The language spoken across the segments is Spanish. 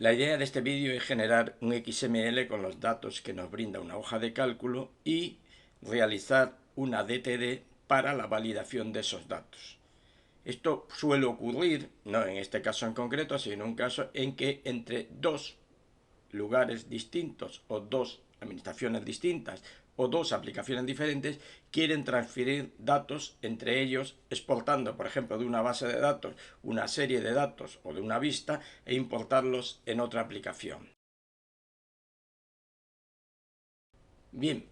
La idea de este vídeo es generar un XML con los datos que nos brinda una hoja de cálculo y realizar una DTD para la validación de esos datos. Esto suele ocurrir, no en este caso en concreto, sino en un caso en que entre dos lugares distintos o dos administraciones distintas o dos aplicaciones diferentes quieren transferir datos entre ellos, exportando, por ejemplo, de una base de datos una serie de datos o de una vista e importarlos en otra aplicación. Bien,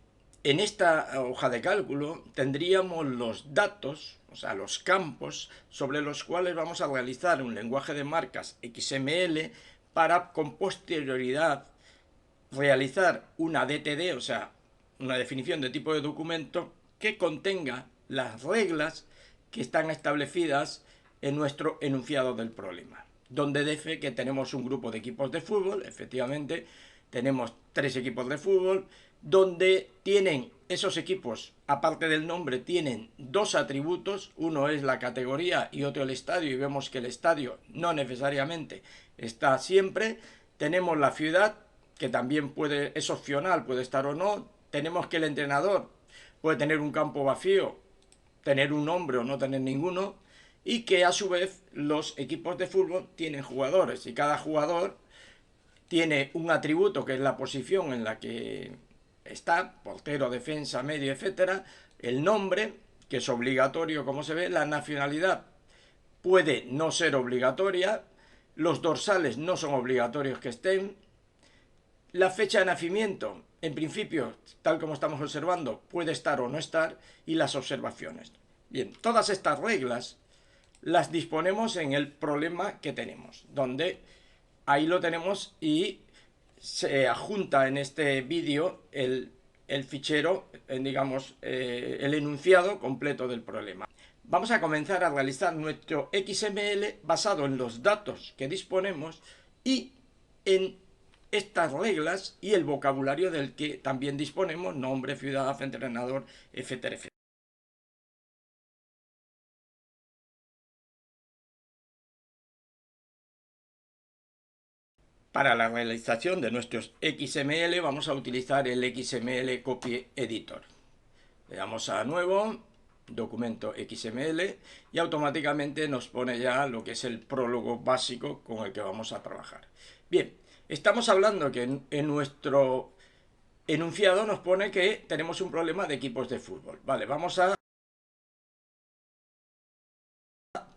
en esta hoja de cálculo tendríamos los datos, o sea, los campos sobre los cuales vamos a realizar un lenguaje de marcas XML para con posterioridad realizar una DTD, o sea, una definición de tipo de documento que contenga las reglas que están establecidas en nuestro enunciado del problema. Donde dice que tenemos un grupo de equipos de fútbol, efectivamente, tenemos 3 equipos de fútbol, donde tienen esos equipos, aparte del nombre, tienen 2 atributos, uno es la categoría y otro el estadio, y vemos que el estadio no necesariamente está siempre. Tenemos la ciudad, que también es opcional, puede estar o no. Tenemos que el entrenador puede tener un campo vacío, tener un nombre o no tener ninguno, y que a su vez los equipos de fútbol tienen jugadores y cada jugador tiene un atributo que es la posición en la que está, portero, defensa, medio, etcétera, el nombre, que es obligatorio como se ve, la nacionalidad puede no ser obligatoria, los dorsales no son obligatorios que estén, la fecha de nacimiento, en principio, tal como estamos observando, puede estar o no estar, y las observaciones. Bien, todas estas reglas las disponemos en el problema que tenemos, donde ahí lo tenemos y se adjunta en este vídeo el fichero, digamos, el enunciado completo del problema. Vamos a comenzar a realizar nuestro XML basado en los datos que disponemos y en estas reglas y el vocabulario del que también disponemos, nombre, ciudad, entrenador, etcétera, etcétera. Para la realización de nuestros XML vamos a utilizar el XML Copy Editor. Le damos a Nuevo, Documento XML, y automáticamente nos pone ya lo que es el prólogo básico con el que vamos a trabajar. Bien, estamos hablando que en nuestro enunciado nos pone que tenemos un problema de equipos de fútbol. Vale, vamos a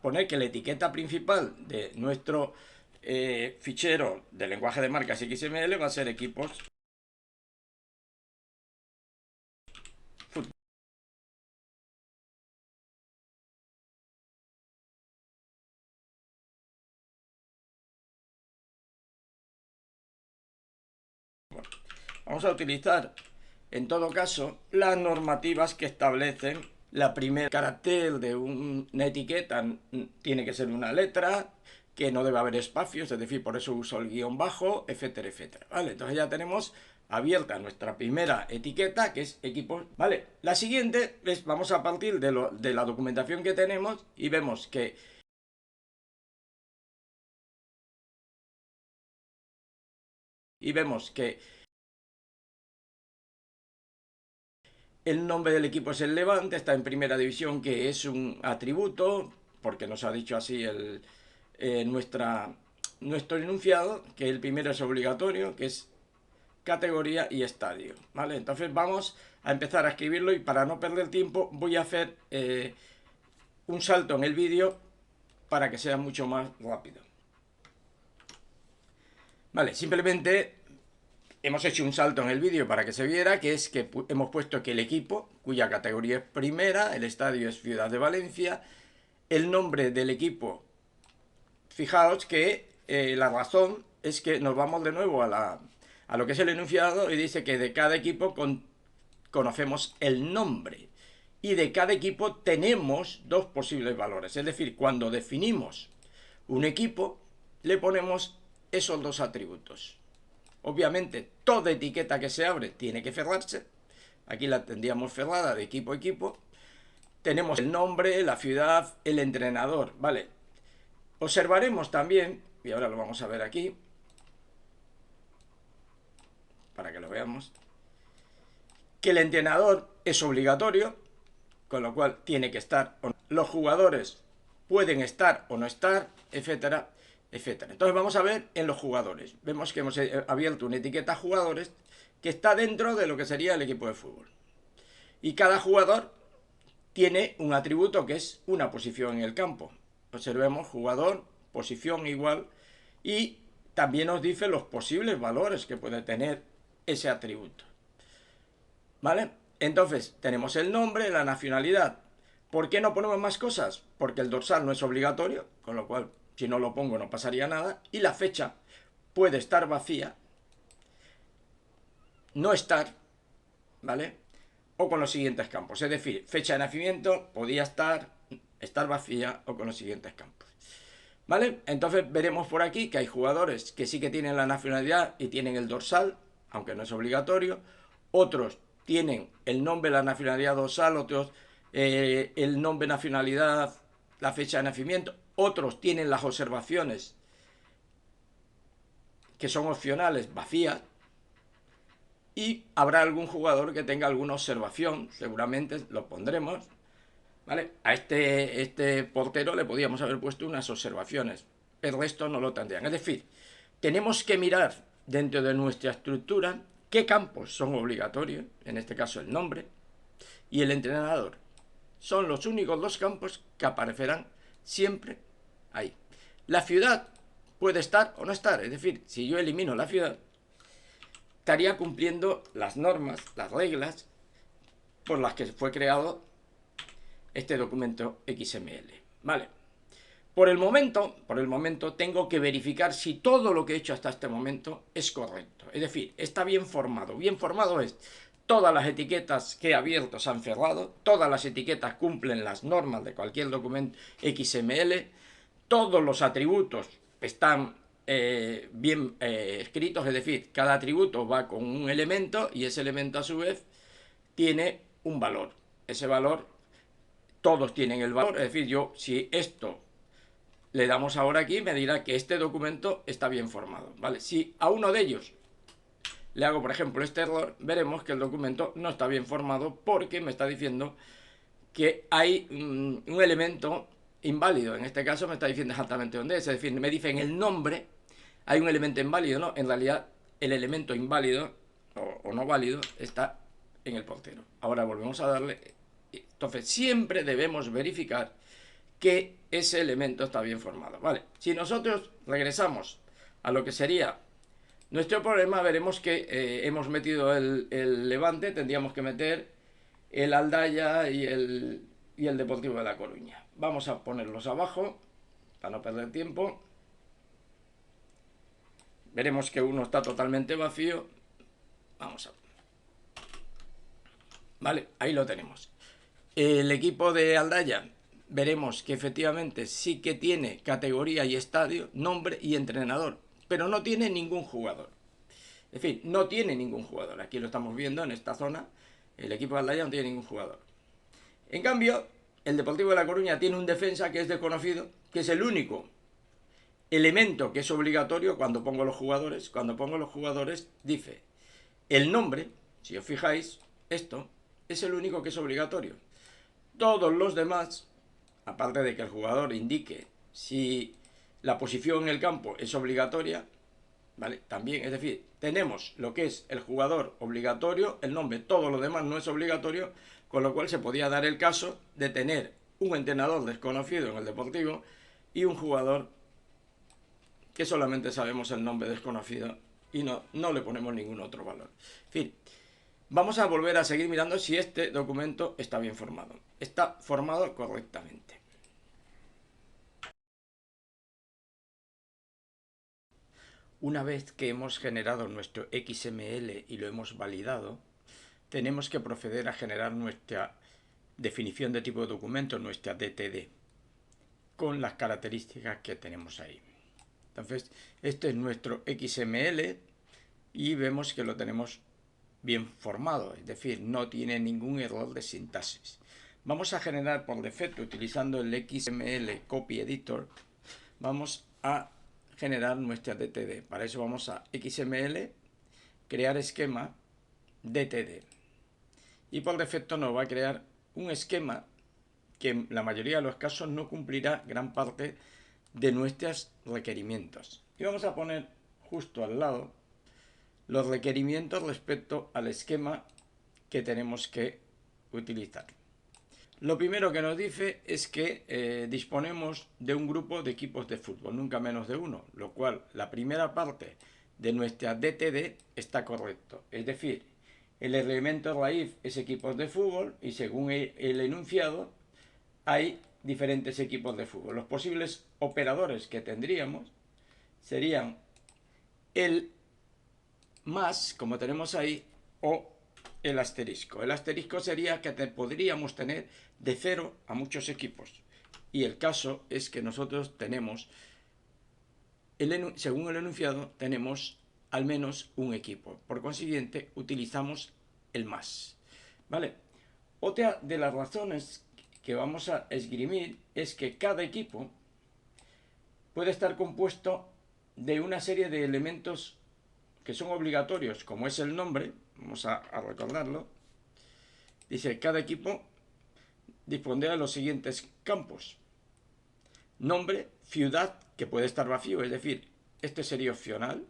poner que la etiqueta principal de nuestro fichero de lenguaje de marcas XML va a ser equipos fútbol. Vamos a utilizar, en todo caso, las normativas que establecen la primera carácter de una etiqueta. Tiene que ser una letra, que no debe haber espacios, es decir, por eso uso el guión bajo, etcétera, etcétera. Vale, entonces ya tenemos abierta nuestra primera etiqueta, que es equipos. Vale, la siguiente es, vamos a partir de la documentación que tenemos y vemos que el nombre del equipo es el Levante, está en primera división, que es un atributo, porque nos ha dicho así nuestro enunciado, que el primero es obligatorio, que es categoría y estadio. ¿Vale? Entonces vamos a empezar a escribirlo, y para no perder tiempo voy a hacer un salto en el vídeo para que sea mucho más rápido. Vale, simplemente hemos hecho un salto en el vídeo para que se viera, que es que hemos puesto que el equipo, cuya categoría es primera, el estadio es Ciudad de Valencia, el nombre del equipo, fijaos que la razón es que nos vamos de nuevo a lo que es el enunciado, y dice que de cada equipo conocemos el nombre, y de cada equipo tenemos 2 posibles valores, es decir, cuando definimos un equipo le ponemos esos 2 atributos. Obviamente, toda etiqueta que se abre tiene que cerrarse. Aquí la tendríamos cerrada de equipo a equipo. Tenemos el nombre, la ciudad, el entrenador, ¿vale? Observaremos también, y ahora lo vamos a ver aquí, para que lo veamos, que el entrenador es obligatorio, con lo cual tiene que estar. Los jugadores pueden estar o no estar, etcétera, etcétera. Entonces vamos a ver en los jugadores. Vemos que hemos abierto una etiqueta jugadores que está dentro de lo que sería el equipo de fútbol. Y cada jugador tiene un atributo que es una posición en el campo. Observemos jugador, posición igual, y también nos dice los posibles valores que puede tener ese atributo. ¿Vale? Entonces, tenemos el nombre, la nacionalidad. ¿Por qué no ponemos más cosas? Porque el dorsal no es obligatorio, con lo cual, si no lo pongo no pasaría nada. Y la fecha puede estar vacía, no estar, ¿vale? O con los siguientes campos. Es decir, fecha de nacimiento podía estar vacía o con los siguientes campos. ¿Vale? Entonces veremos por aquí que hay jugadores que sí que tienen la nacionalidad y tienen el dorsal, aunque no es obligatorio. Otros tienen el nombre, la nacionalidad dorsal, otros el nombre, nacionalidad, la fecha de nacimiento. Otros tienen las observaciones que son opcionales, vacías. Y habrá algún jugador que tenga alguna observación, seguramente lo pondremos. ¿Vale? A este portero le podíamos haber puesto unas observaciones, el resto no lo tendrían. Es decir, tenemos que mirar dentro de nuestra estructura qué campos son obligatorios, en este caso el nombre, y el entrenador. Son los únicos dos campos que aparecerán siempre ahí. La ciudad puede estar o no estar, es decir, si yo elimino la ciudad, estaría cumpliendo las normas, las reglas por las que fue creado este documento XML. Vale. Por el momento tengo que verificar si todo lo que he hecho hasta este momento es correcto. Es decir, está bien formado. Bien formado es todas las etiquetas que he abierto se han cerrado, todas las etiquetas cumplen las normas de cualquier documento XML, todos los atributos están bien escritos, es decir, cada atributo va con un elemento y ese elemento a su vez tiene un valor. Ese valor, todos tienen el valor, es decir, yo si esto le damos ahora aquí, me dirá que este documento está bien formado, ¿vale? Si a uno de ellos le hago, por ejemplo, este error, veremos que el documento no está bien formado porque me está diciendo que hay un elemento inválido. En este caso me está diciendo exactamente dónde es decir, me dice en el nombre hay un elemento inválido, ¿no? En realidad el elemento inválido o no válido está en el portero. Ahora volvemos a darle. Entonces siempre debemos verificar que ese elemento está bien formado, ¿vale? Si nosotros regresamos a lo que sería nuestro problema, veremos que hemos metido el Levante, tendríamos que meter el Aldaya y el Deportivo de La Coruña. Vamos a ponerlos abajo para no perder tiempo. Veremos que uno está totalmente vacío. Vamos a... Vale, ahí lo tenemos. El equipo de Aldaya, veremos que efectivamente sí que tiene categoría y estadio, nombre y entrenador, pero no tiene ningún jugador. Es decir, no tiene ningún jugador. Aquí lo estamos viendo en esta zona. El equipo de Aldaya no tiene ningún jugador. En cambio, el Deportivo de La Coruña tiene un defensa que es desconocido, que es el único elemento que es obligatorio cuando pongo los jugadores. Cuando pongo los jugadores dice el nombre, si os fijáis, esto es el único que es obligatorio. Todos los demás, aparte de que el jugador indique si la posición en el campo es obligatoria, ¿vale? También, es decir, tenemos lo que es el jugador obligatorio, el nombre, todo lo demás no es obligatorio, con lo cual se podía dar el caso de tener un entrenador desconocido en el Deportivo y un jugador que solamente sabemos el nombre desconocido y no le ponemos ningún otro valor. En fin, vamos a volver a seguir mirando si este documento está bien formado. Está formado correctamente. Una vez que hemos generado nuestro XML y lo hemos validado, tenemos que proceder a generar nuestra definición de tipo de documento, nuestra DTD, con las características que tenemos ahí. Entonces, este es nuestro XML y vemos que lo tenemos bien formado, es decir, no tiene ningún error de sintaxis. Vamos a generar por defecto, utilizando el XML Copy Editor, vamos a generar nuestra DTD. Para eso vamos a XML, crear esquema DTD. Y por defecto nos va a crear un esquema que en la mayoría de los casos no cumplirá gran parte de nuestros requerimientos. Y vamos a poner justo al lado los requerimientos respecto al esquema que tenemos que utilizar. Lo primero que nos dice es que disponemos de un grupo de equipos de fútbol, nunca menos de uno, lo cual la primera parte de nuestra DTD está correcto. Es decir, el elemento raíz es equipos de fútbol y según el enunciado hay diferentes equipos de fútbol. Los posibles operadores que tendríamos serían el más, como tenemos ahí, o el asterisco. El asterisco sería que podríamos tener de 0 a muchos equipos. Y el caso es que nosotros tenemos, según el enunciado, tenemos al menos un equipo. Por consiguiente, utilizamos el más. ¿Vale? Otra de las razones que vamos a esgrimir es que cada equipo puede estar compuesto de una serie de elementos que son obligatorios, como es el nombre. Vamos a recordarlo. Dice, cada equipo dispondrá de los siguientes campos. Nombre, ciudad, que puede estar vacío, es decir, este sería opcional.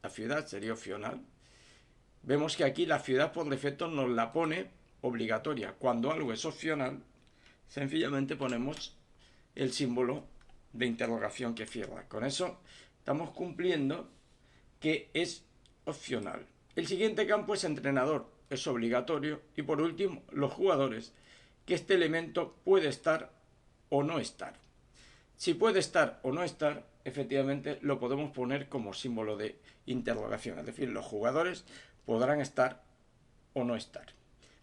La ciudad sería opcional. Vemos que aquí la ciudad por defecto nos la pone obligatoria. Cuando algo es opcional, sencillamente ponemos el símbolo de interrogación que cierra. Con eso estamos cumpliendo que es opcional. El siguiente campo es entrenador, es obligatorio. Y por último, los jugadores, que este elemento puede estar o no estar. Si puede estar o no estar, efectivamente lo podemos poner como símbolo de interrogación. Es decir, los jugadores podrán estar o no estar.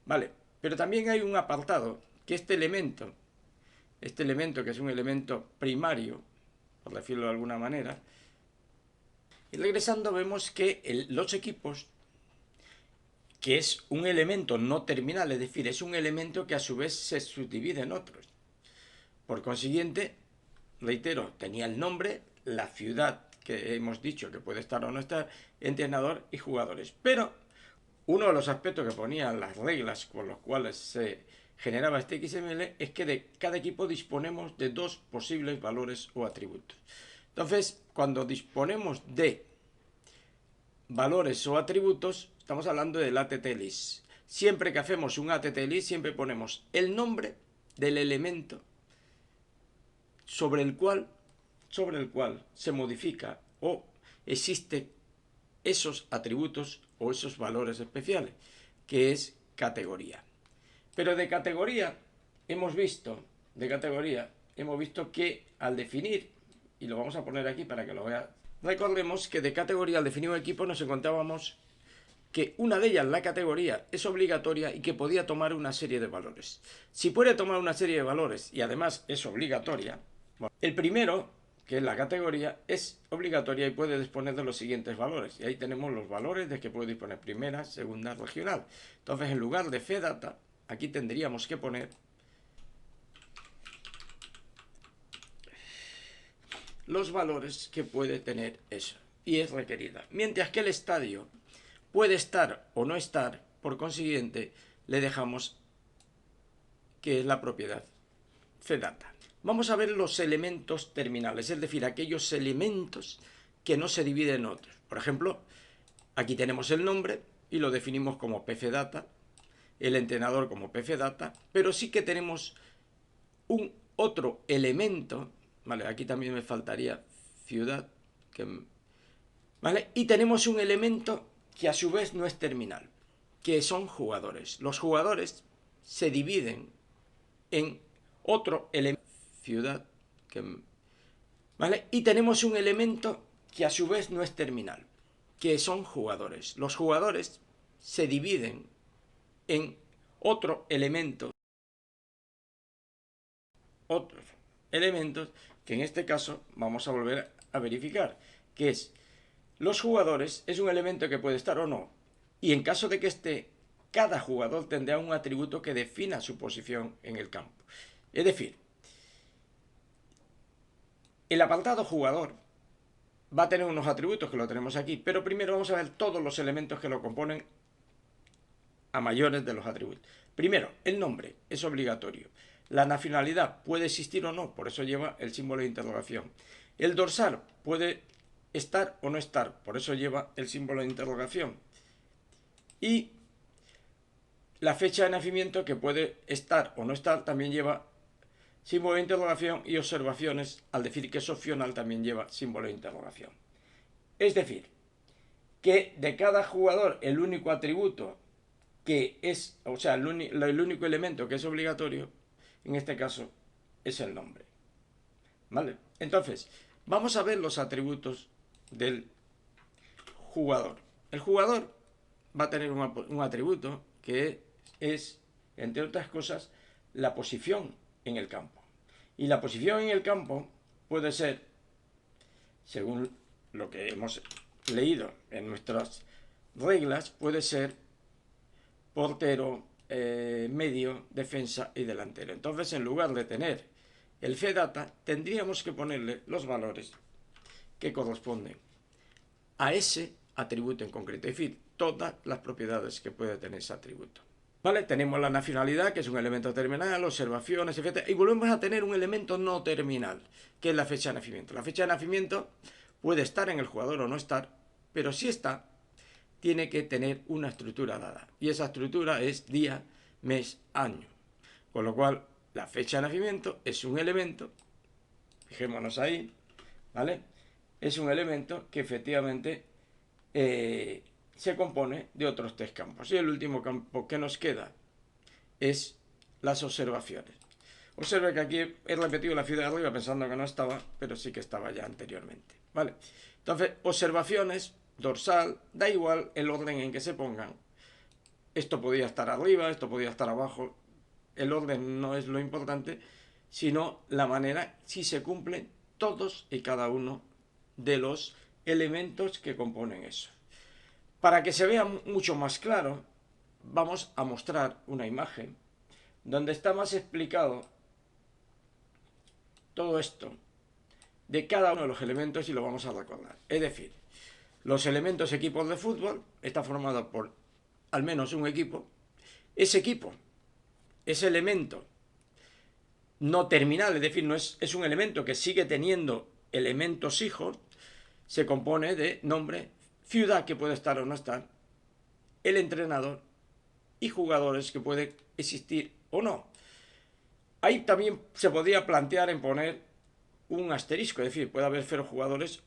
Vale, pero también hay un apartado que este elemento que es un elemento primario, por decirlo de alguna manera, y regresando vemos que los equipos, que es un elemento no terminal, es decir, es un elemento que a su vez se subdivide en otros. Por consiguiente, reitero, tenía el nombre, la ciudad que hemos dicho que puede estar o no estar, entrenador y jugadores. Pero uno de los aspectos que ponían las reglas con los cuales se generaba este XML es que de cada equipo disponemos de dos posibles valores o atributos. Entonces, cuando disponemos de valores o atributos, estamos hablando del ATT-list. Siempre que hacemos un ATT-list, siempre ponemos el nombre del elemento sobre el cual se modifica o existen esos atributos o esos valores especiales, que es categoría. Pero de categoría hemos visto que al definir, y lo vamos a poner aquí para que lo vean, recordemos que de categoría al definir un equipo nos encontrábamos que una de ellas, la categoría, es obligatoria y que podía tomar una serie de valores. Si puede tomar una serie de valores y además es obligatoria, bueno, el primero, que es la categoría, es obligatoria y puede disponer de los siguientes valores. Y ahí tenemos los valores de que puede disponer primera, segunda, regional. Entonces, en lugar de fdata, aquí tendríamos que poner los valores que puede tener eso. Y es requerida. Mientras que el estadio puede estar o no estar, por consiguiente, le dejamos que es la propiedad fdata. Vamos a ver los elementos terminales, es decir, aquellos elementos que no se dividen en otros. Por ejemplo, aquí tenemos el nombre y lo definimos como pfdata, el entrenador como pfdata, pero sí que tenemos un otro elemento, ¿vale? Aquí también me faltaría ciudad, ¿vale? Y tenemos un elemento que a su vez no es terminal, que son jugadores. Los jugadores se dividen en otro elemento, ciudad, ¿vale? Y tenemos un elemento que a su vez no es terminal, que son jugadores. Los jugadores se dividen en otro elemento, otros elementos que en este caso vamos a volver a verificar, que es los jugadores es un elemento que puede estar o no, y en caso de que esté, cada jugador tendrá un atributo que defina su posición en el campo. Es decir, el apartado jugador va a tener unos atributos que lo tenemos aquí, pero primero vamos a ver todos los elementos que lo componen a mayores de los atributos. Primero, el nombre es obligatorio. La nacionalidad puede existir o no, por eso lleva el símbolo de interrogación. El dorsal puede estar o no estar, por eso lleva el símbolo de interrogación. Y la fecha de nacimiento, que puede estar o no estar, también lleva símbolo de interrogación, y observaciones, al decir que es opcional, también lleva símbolo de interrogación. Es decir, que de cada jugador el único atributo que es, o sea, el único elemento que es obligatorio, en este caso, es el nombre. ¿Vale? Entonces, vamos a ver los atributos del jugador. El jugador va a tener un atributo que es, entre otras cosas, la posición en el campo. Y la posición en el campo puede ser, según lo que hemos leído en nuestras reglas, puede ser portero, medio, defensa y delantero. Entonces, en lugar de tener el fdata, tendríamos que ponerle los valores que corresponden a ese atributo en concreto, es decir, todas las propiedades que puede tener ese atributo. ¿Vale? Tenemos la nacionalidad, que es un elemento terminal, observaciones, etc. Y volvemos a tener un elemento no terminal, que es la fecha de nacimiento. La fecha de nacimiento puede estar en el jugador o no estar, pero si está, tiene que tener una estructura dada. Y esa estructura es día, mes, año. Con lo cual, la fecha de nacimiento es un elemento, fijémonos ahí, ¿vale? Es un elemento que efectivamente se compone de otros tres campos. Y el último campo que nos queda es las observaciones. Observe que aquí he repetido la fila de arriba pensando que no estaba, pero sí que estaba ya anteriormente. ¿Vale? Entonces, observaciones, dorsal, da igual el orden en que se pongan. Esto podía estar arriba, esto podía estar abajo. El orden no es lo importante, sino la manera si se cumplen todos y cada uno de los elementos que componen eso. Para que se vea mucho más claro, vamos a mostrar una imagen donde está más explicado todo esto de cada uno de los elementos y lo vamos a recordar. Es decir, los elementos equipos de fútbol está formado por al menos un equipo. Ese equipo, ese elemento no terminal, es decir, no es un elemento que sigue teniendo elementos hijos, se compone de nombre, ciudad que puede estar o no estar, el entrenador y jugadores que pueden existir o no. Ahí también se podría plantear en poner un asterisco, es decir, puede haber 0 jugadores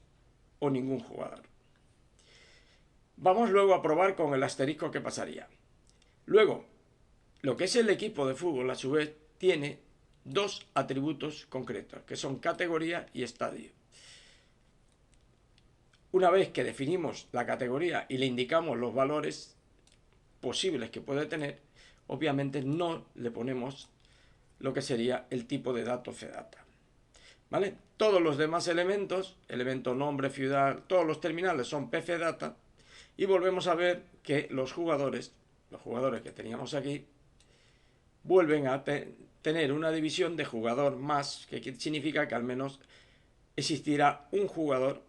o ningún jugador. Vamos luego a probar con el asterisco qué pasaría. Luego, lo que es el equipo de fútbol, a su vez, tiene dos atributos concretos, que son categoría y estadio. Una vez que definimos la categoría y le indicamos los valores posibles que puede tener, obviamente no le ponemos lo que sería el tipo de dato fdata. ¿Vale? Todos los demás elementos, elemento nombre, ciudad, todos los terminales son pfdata, y volvemos a ver que los jugadores que teníamos aquí, vuelven a tener una división de jugador más, que significa que al menos existirá un jugador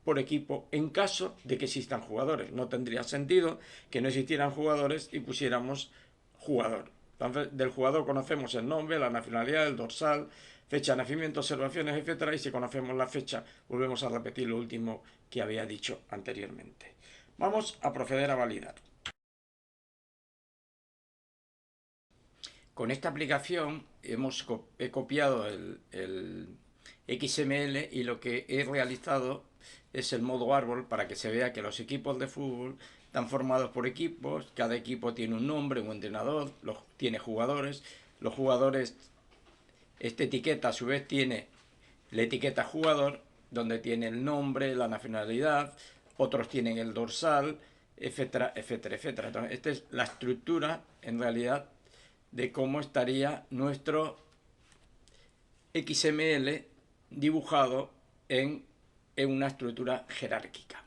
por equipo en caso de que existan jugadores. No tendría sentido que no existieran jugadores y pusiéramos jugador. Entonces, del jugador conocemos el nombre, la nacionalidad, el dorsal, fecha de nacimiento, observaciones, etc. Y si conocemos la fecha, volvemos a repetir lo último que había dicho anteriormente. Vamos a proceder a validar. Con esta aplicación he copiado el XML y lo que he realizado es el modo árbol para que se vea que los equipos de fútbol están formados por equipos, cada equipo tiene un nombre, un entrenador, tiene jugadores, los jugadores, esta etiqueta a su vez tiene la etiqueta jugador, donde tiene el nombre, la nacionalidad, otros tienen el dorsal, etcétera, etcétera, etcétera. Entonces, esta es la estructura, en realidad, de cómo estaría nuestro XML dibujado en una estructura jerárquica.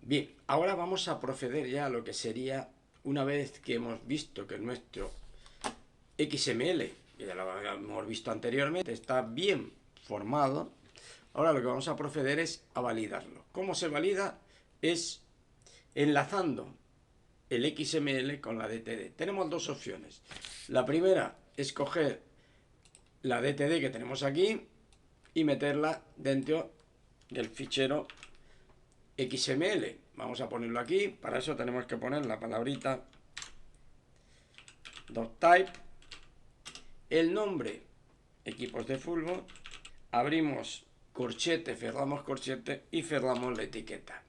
Bien, ahora vamos a proceder ya a lo que sería, una vez que hemos visto que nuestro XML ya lo hemos visto anteriormente, está bien formado. Ahora lo que vamos a proceder es a validarlo. ¿Cómo se valida? Es enlazando el XML con la DTD. Tenemos dos opciones. La primera es coger la DTD que tenemos aquí y meterla dentro del fichero XML. Vamos a ponerlo aquí. Para eso tenemos que poner la palabrita .type, el nombre equipos de fútbol, abrimos corchete, cerramos corchete y cerramos la etiqueta.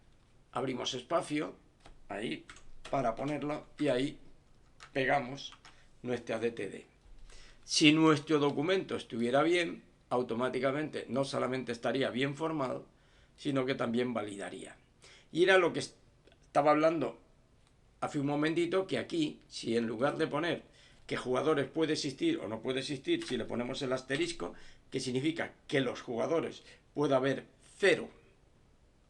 Abrimos espacio ahí para ponerlo y ahí pegamos nuestra DTD. Si nuestro documento estuviera bien, automáticamente no solamente estaría bien formado, sino que también validaría. Y era lo que estaba hablando hace un momentito, que aquí, si en lugar de poner que jugadores puede existir o no puede existir, si le ponemos el asterisco, que significa que los jugadores puede haber 0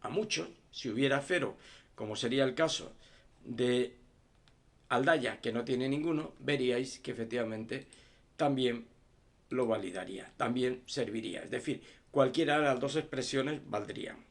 a muchos, si hubiera 0, como sería el caso de Aldaya, que no tiene ninguno, veríais que efectivamente también lo validaría, también serviría. Es decir, cualquiera de las dos expresiones valdrían.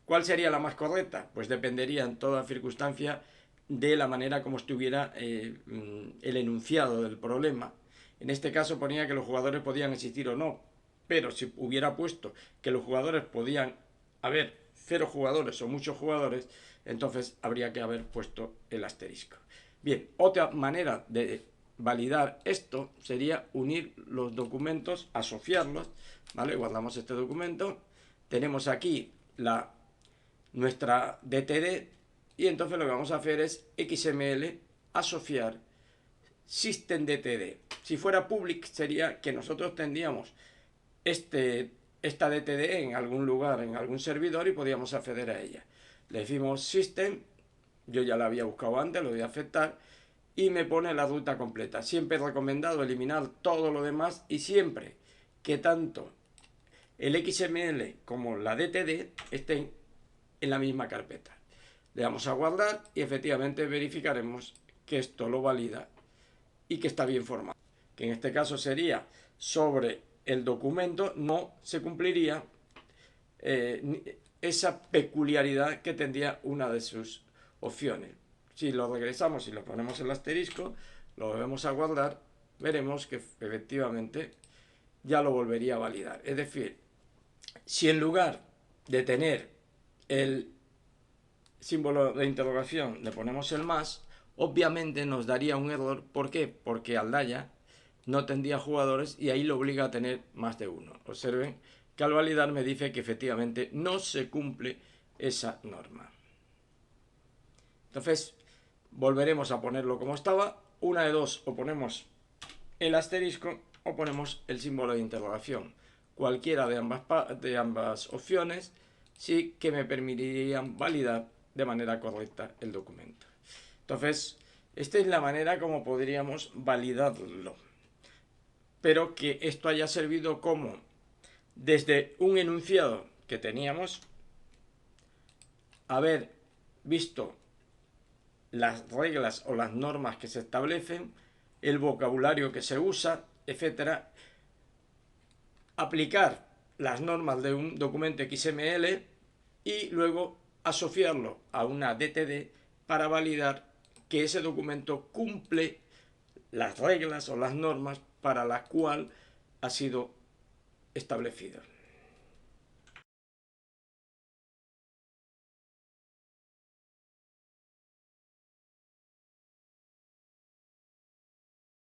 ¿Cuál sería la más correcta? Pues dependería en toda circunstancia de la manera como estuviera el enunciado del problema. En este caso ponía que los jugadores podían existir o no, pero si hubiera puesto que los jugadores podían haber 0 jugadores o muchos jugadores, entonces habría que haber puesto el asterisco. Bien, otra manera de validar esto sería unir los documentos, asociarlos, ¿vale? Guardamos este documento, tenemos aquí nuestra DTD y entonces lo que vamos a hacer es XML asociar systemDTD. Si fuera public sería que nosotros tendríamos esta DTD en algún lugar, en algún servidor y podíamos acceder a ella. Le decimos system, yo ya la había buscado antes, lo voy a aceptar y me pone la ruta completa. Siempre he recomendado eliminar todo lo demás y siempre que tanto el XML como la DTD estén en la misma carpeta. Le damos a guardar y efectivamente verificaremos que esto lo valida y que está bien formado. Que en este caso sería sobre el documento, no se cumpliría esa peculiaridad que tendría una de sus opciones. Si lo regresamos y lo ponemos el asterisco, lo volvemos a guardar, veremos que efectivamente ya lo volvería a validar. Es decir, si en lugar de tener el símbolo de interrogación le ponemos el más, obviamente nos daría un error. ¿Por qué? Porque Aldaya no tendría jugadores y ahí lo obliga a tener más de uno. Observen que al validar me dice que efectivamente no se cumple esa norma. Entonces volveremos a ponerlo como estaba. Una de dos, o ponemos el asterisco o ponemos el símbolo de interrogación. Cualquiera de ambas opciones sí que me permitirían validar de manera correcta el documento. Entonces, esta es la manera como podríamos validarlo. Pero que esto haya servido como, desde un enunciado que teníamos, haber visto las reglas o las normas que se establecen, el vocabulario que se usa, etcétera, aplicar las normas de un documento XML y luego asociarlo a una DTD para validar que ese documento cumple las reglas o las normas para la cual ha sido establecido.